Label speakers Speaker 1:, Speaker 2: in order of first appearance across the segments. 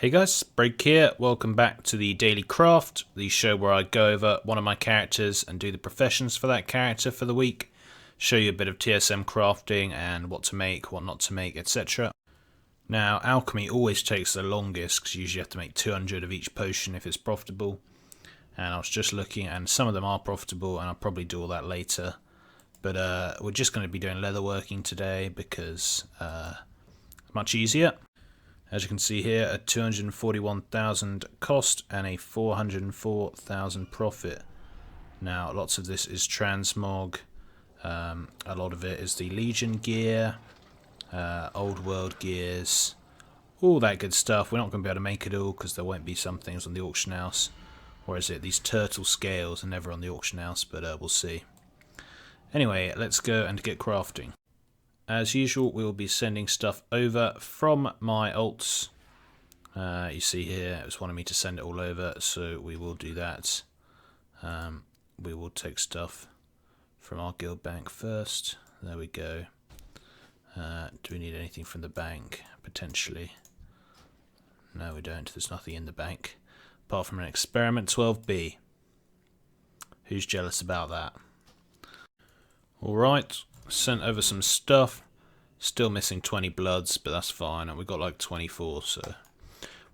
Speaker 1: Hey guys, Break here. Welcome back to the Daily Craft, the show where I go over one of my characters and do the professions for that character for the week, show you a bit of TSM crafting and what to make, what not to make, etc. Now, alchemy always takes the longest because you usually have to make 200 of each potion if it's profitable. And I was just looking, and some of them are profitable, and I'll probably do all that later. But we're just going to be doing leatherworking today because it's much easier. As you can see here, a 241,000 cost and a 404,000 profit. Now, lots of this is Transmog. A lot of it is the Legion gear, old world gears, all that good stuff. We're not going to be able to make it all because there won't be some things on the auction house. Or is it these turtle scales are never on the auction house, but we'll see. Anyway, let's go and get crafting. As usual, we'll be sending stuff over from my alts. You see here, it was wanting me to send it all over, so we will do that. We will take stuff from our guild bank first. There we go. Do we need anything from the bank? Potentially. No, we don't. There's nothing in the bank. Apart from an experiment 12B. Who's jealous about that? Alright. Sent over some stuff. Still missing 20 bloods, but that's fine. And we've got like 24, so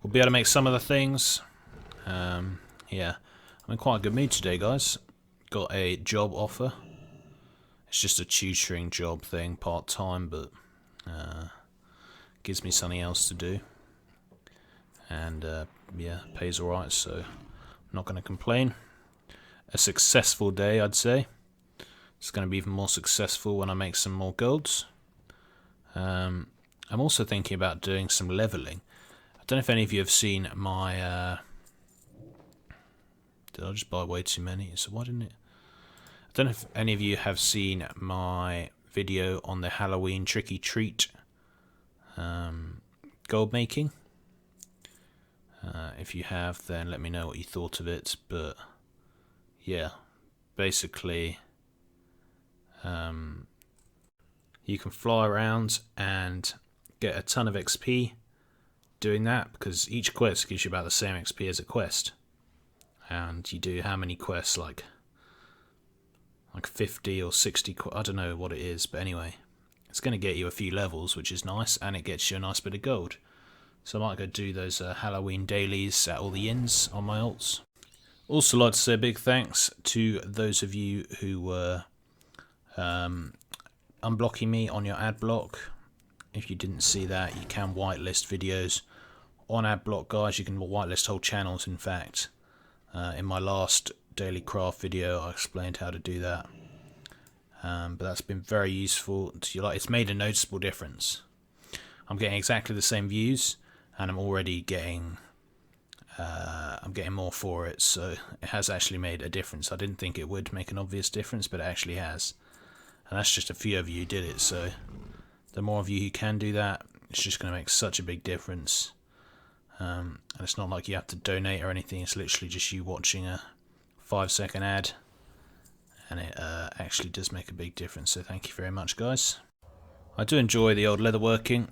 Speaker 1: we'll be able to make some of the things. Yeah, I'm in quite a good mood today, guys. Got a job offer. It's just a tutoring job thing, part-time, but gives me something else to do. And yeah, pays alright, so I'm not going to complain. A successful day, I'd say. It's going to be even more successful when I make some more golds. I'm also thinking about doing some leveling. I don't know if any of you have seen my... Did I just buy way too many? So why didn't it... I don't know if any of you have seen my video on the Halloween Tricky Treat gold making. If you have, then let me know what you thought of it. But yeah, basically... you can fly around and get a ton of XP doing that, because each quest gives you about the same XP as a quest. And you do how many quests, like 50 or 60, I don't know what it is, but anyway, it's going to get you a few levels, which is nice, and it gets you a nice bit of gold. So I might go do those Halloween dailies at all the inns on my alts. Also like to say a big thanks to those of you who were unblocking me on your ad block. If you didn't see that, you can whitelist videos on ad block, guys. You can whitelist whole channels, in fact. In my last daily craft video I explained how to do that, but that's been very useful to you. Like, it's made a noticeable difference. I'm getting exactly the same views and I'm already getting more for it, so it has actually made a difference. I didn't think it would make an obvious difference, but it actually has. And that's just a few of you who did it, so the more of you who can do that, it's just going to make such a big difference. And it's not like you have to donate or anything, it's literally just you watching a 5-second ad, and it actually does make a big difference, so thank you very much, guys. I do enjoy the old leatherworking.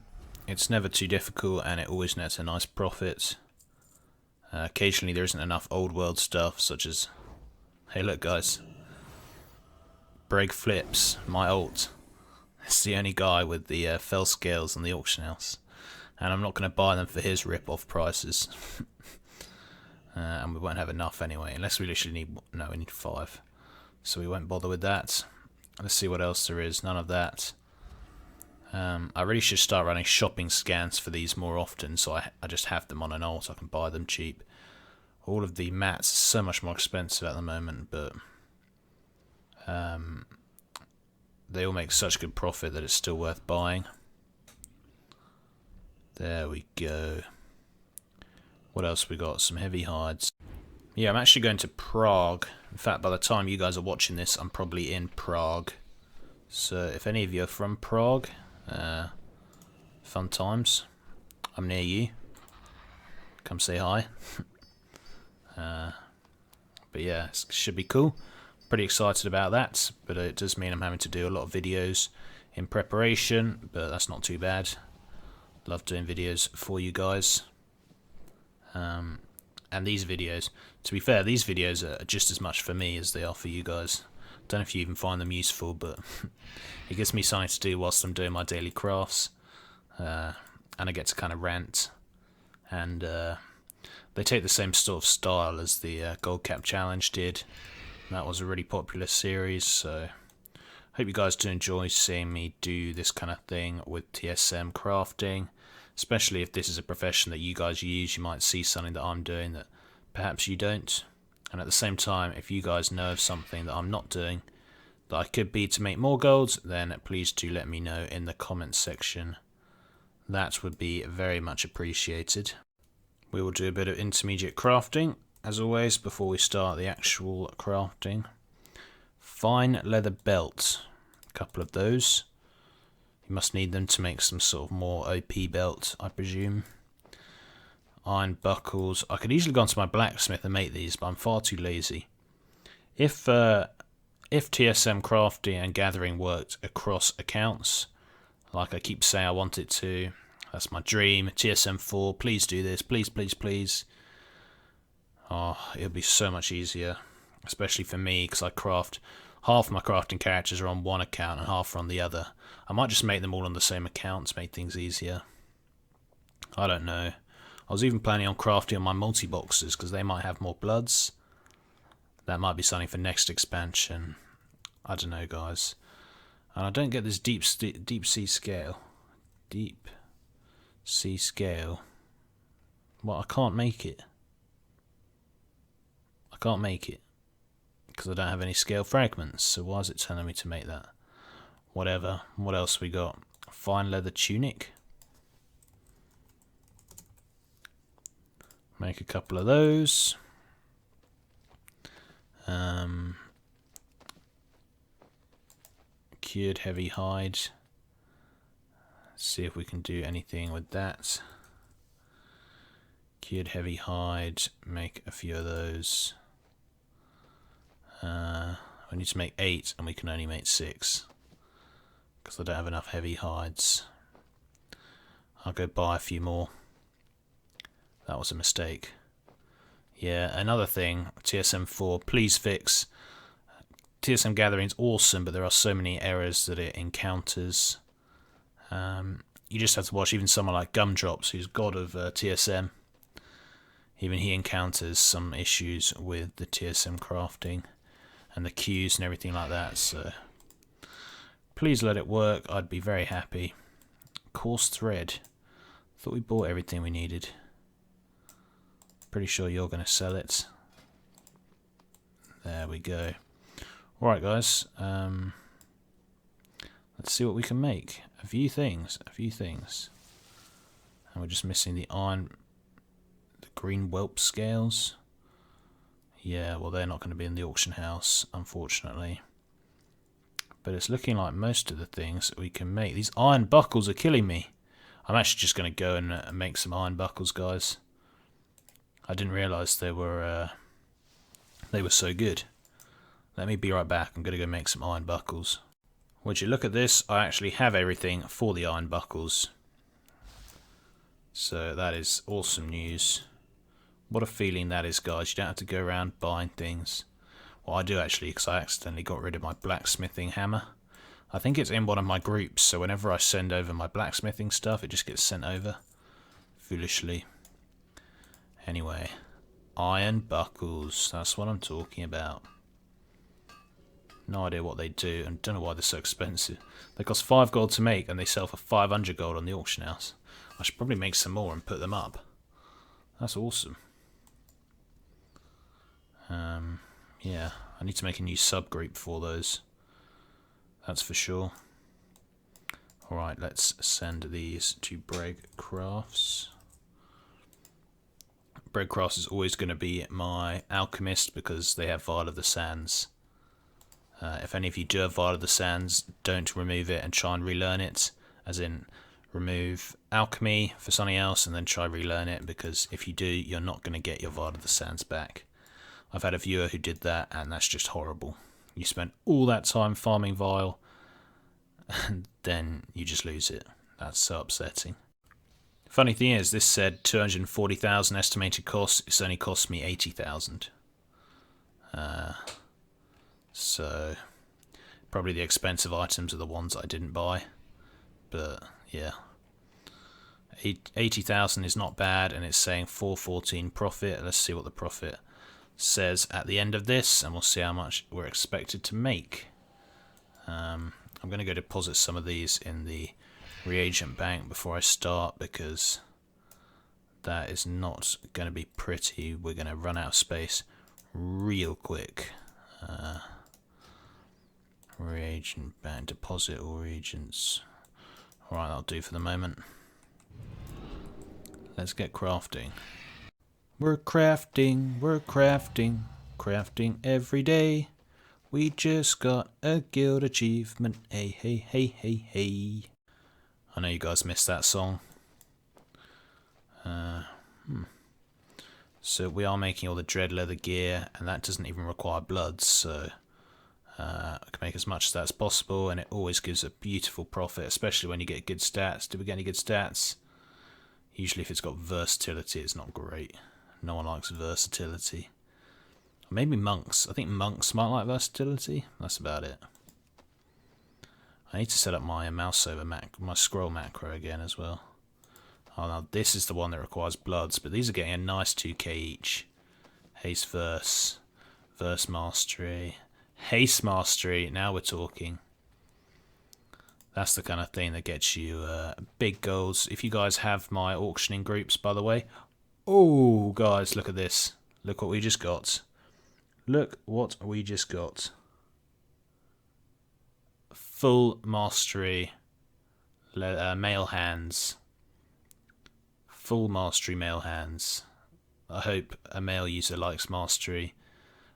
Speaker 1: It's never too difficult and it always nets a nice profit. Occasionally there isn't enough old world stuff, such as, hey look guys, Breg Flips, my alt. It's the only guy with the fell scales on the auction house, and I'm not going to buy them for his rip-off prices. And we won't have enough anyway, unless we literally need... No, we need 5. So we won't bother with that. Let's see what else there is. None of that. I really should start running shopping scans for these more often, so I just have them on an alt. I can buy them cheap. All of the mats are so much more expensive at the moment, but... they all make such good profit that it's still worth buying. There we go. What else we got? Some heavy hides. Yeah, I'm actually going to Prague. In fact, by the time you guys are watching this, I'm probably in Prague. So if any of you are from Prague, fun times. I'm near you. Come say hi. But yeah, it should be cool. Pretty excited about that, but it does mean I'm having to do a lot of videos in preparation, but that's not too bad. Love doing videos for you guys. And these videos, to be fair, these videos are just as much for me as they are for you guys. Don't know if you even find them useful, but it gives me something to do whilst I'm doing my daily crafts, and I get to kind of rant. And they take the same sort of style as the Gold Cap Challenge did. That was a really popular series, so hope you guys do enjoy seeing me do this kind of thing with TSM crafting. Especially if this is a profession that you guys use, you might see something that I'm doing that perhaps you don't. And at the same time, if you guys know of something that I'm not doing that I could be to make more gold, then please do let me know in the comments section. That would be very much appreciated. We will do a bit of intermediate crafting, as always, before we start the actual crafting. Fine leather belt, a couple of those. You must need them to make some sort of more OP belt, I presume. Iron buckles. I could easily go onto my blacksmith and make these, but I'm far too lazy. If TSM crafting and gathering worked across accounts, like I keep saying I want it to, that's my dream. TSM 4, please do this, please, please, please. Oh, it'll be so much easier, especially for me, because I craft. Half my crafting characters are on one account and half are on the other. I might just make them all on the same account to make things easier. I don't know. I was even planning on crafting on my multi-boxes because they might have more bloods. That might be something for next expansion. I don't know, guys. And I don't get this deep sea scale. Deep sea scale. Well, I can't make it. I can't make it. Because I don't have any scale fragments, so why is it telling me to make that? Whatever. What else we got? Fine leather tunic. Make a couple of those. Cured heavy hide. See if we can do anything with that. Cured heavy hide. Make a few of those. We need to make 8 and we can only make 6 because I don't have enough heavy hides. I'll go buy a few more. That was a mistake. Yeah, another thing, TSM 4, please fix. TSM Gathering's awesome, but there are so many errors that it encounters. You just have to watch even someone like Gumdrops, who's god of TSM. Even he encounters some issues with the TSM crafting and the queues and everything like that, so please let it work. I'd be very happy. Coarse thread. Thought we bought everything we needed. Pretty sure you're going to sell it. There we go. Alright guys, let's see what we can make. A few things. And we're just missing the iron, the green whelp scales. Yeah, well, they're not going to be in the auction house, unfortunately. But it's looking like most of the things that we can make. These iron buckles are killing me. I'm actually just going to go and make some iron buckles, guys. I didn't realise they were so good. Let me be right back. I'm going to go make some iron buckles. Would you look at this? I actually have everything for the iron buckles. So that is awesome news. What a feeling that is, guys. You don't have to go around buying things. Well, I do actually, because I accidentally got rid of my blacksmithing hammer. I think it's in one of my groups, so whenever I send over my blacksmithing stuff, it just gets sent over. Foolishly. Anyway, iron buckles. That's what I'm talking about. No idea what they do, and don't know why they're so expensive. They cost 5 gold to make, and they sell for 500 gold on the auction house. I should probably make some more and put them up. That's awesome. Yeah, I need to make a new subgroup for those. That's for sure. Alright, let's send these to Bread Crafts. Bread Crafts is always going to be my alchemist because they have Vial of the Sands. If any of you do have Vial of the Sands, don't remove it and try and relearn it. As in, remove alchemy for something else and then try relearn it, because if you do, you're not going to get your Vial of the Sands back. I've had a viewer who did that, and that's just horrible. You spent all that time farming Vial, and then you just lose it. That's so upsetting. Funny thing is, this said 240,000 estimated cost. It's only cost me 80,000. So probably the expensive items are the ones I didn't buy. But yeah, 80,000 is not bad, and it's saying 414 profit. Let's see what the profit says at the end of this, and we'll see how much we're expected to make. I'm going to go deposit some of these in the reagent bank before I start, because that is not going to be pretty. We're going to run out of space real quick. Reagent bank, deposit all reagents. Alright, that'll do for the moment. Let's get crafting. We're crafting, crafting every day. We just got a guild achievement. Hey, hey, hey, hey, hey. I know you guys missed that song. So we are making all the dread leather gear, and that doesn't even require bloods, so I can make as much of that as possible, and it always gives a beautiful profit, especially when you get good stats. Did we get any good stats? Usually if it's got versatility, it's not great. No one likes versatility. Maybe monks. I think monks might like versatility. That's about it. I need to set up my mouse over my scroll macro again as well. Oh, now this is the one that requires bloods, but these are getting a nice 2k each. Haste verse, verse mastery, haste mastery. Now we're talking. That's the kind of thing that gets you big goals. If you guys have my auctioning groups, by the way. Oh, guys, look at this. Look what we just got. Look what we just got. Full mastery male hands. Full mastery male hands. I hope a male user likes mastery.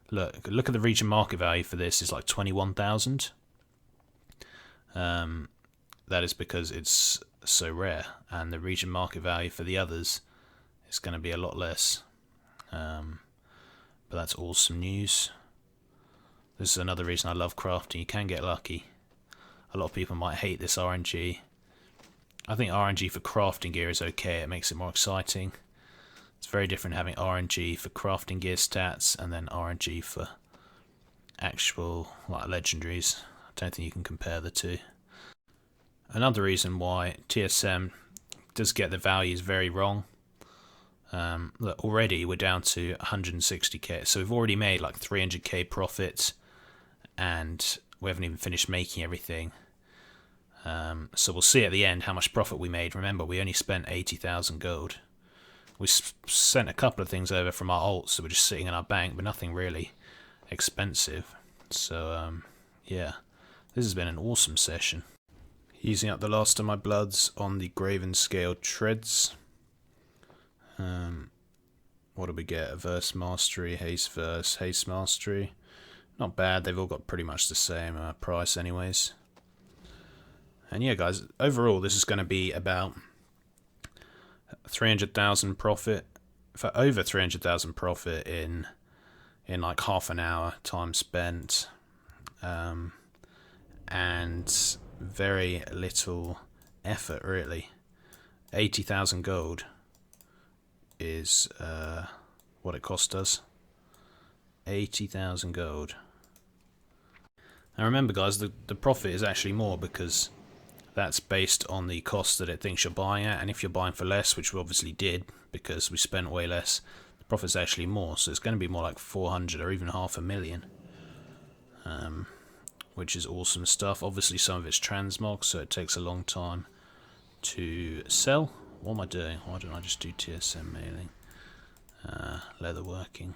Speaker 1: Look at the region market value for this. It's like 21,000. That is because it's so rare, and the region market value for the others is going to be a lot less. But that's awesome news. This is another reason I love crafting. You can get lucky. A lot of people might hate this RNG. I think RNG for crafting gear is okay. It makes it more exciting. It's very different having RNG for crafting gear stats and then RNG for actual like legendaries. I don't think you can compare the two. Another reason why TSM does get the values very wrong. Look, already we're down to 160k, so we've already made like 300k profit, and we haven't even finished making everything. So we'll see at the end how much profit we made. Remember, we only spent 80,000 gold. We sent a couple of things over from our alts, so we're just sitting in our bank, but nothing really expensive. So yeah, this has been an awesome session. Using up the last of my bloods on the graven scaled treads. What do we get? A verse mastery, haste verse, haste mastery. Not bad. They've all got pretty much the same price anyways. And yeah, guys, overall this is going to be about 300,000 profit, for over 300,000 profit in like half an hour time spent, and very little effort really. 80,000 gold is what it cost us. 80,000 gold. Now remember, guys, the profit is actually more because that's based on the cost that it thinks you're buying at, and if you're buying for less, which we obviously did because we spent way less, the profit's actually more, so it's going to be more like 400 or even 500,000, which is awesome stuff. Obviously some of it's transmog, so it takes a long time to sell. What am I doing? Why don't I just do TSM mailing? Leatherworking.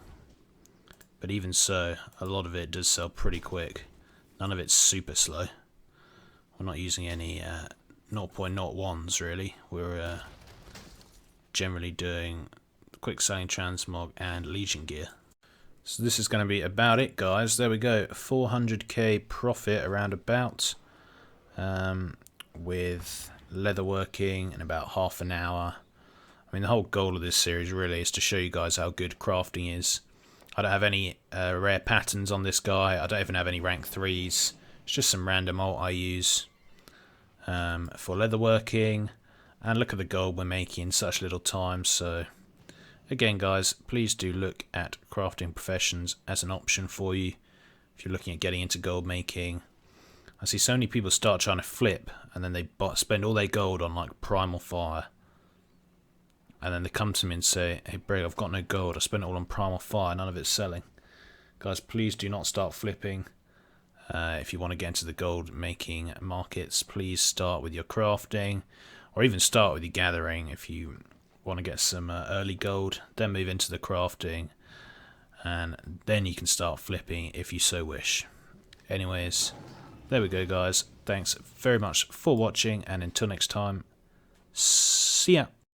Speaker 1: But even so, a lot of it does sell pretty quick. None of it's super slow. We're not using any 0.01s really. We're generally doing quick selling transmog and legion gear. So this is going to be about it, guys. There we go. 400k profit around about, with leatherworking in about half an hour. I mean, the whole goal of this series really is to show you guys how good crafting is. I don't have any rare patterns on this guy. I don't even have any rank 3s. It's just some random alt I use for leatherworking. And look at the gold we're making in such little time. So again guys, please do look at crafting professions as an option for you if you're looking at getting into gold making. I see so many people start trying to flip and then they spend all their gold on like primal fire. And then they come to me and say, hey Brig, I've got no gold, I spent it all on primal fire, none of it's selling. Guys, please do not start flipping. If you want to get into the gold making markets, please start with your crafting, or even start with your gathering if you want to get some early gold, then move into the crafting, and then you can start flipping if you so wish. Anyways, there we go guys, thanks very much for watching, and until next time, see ya.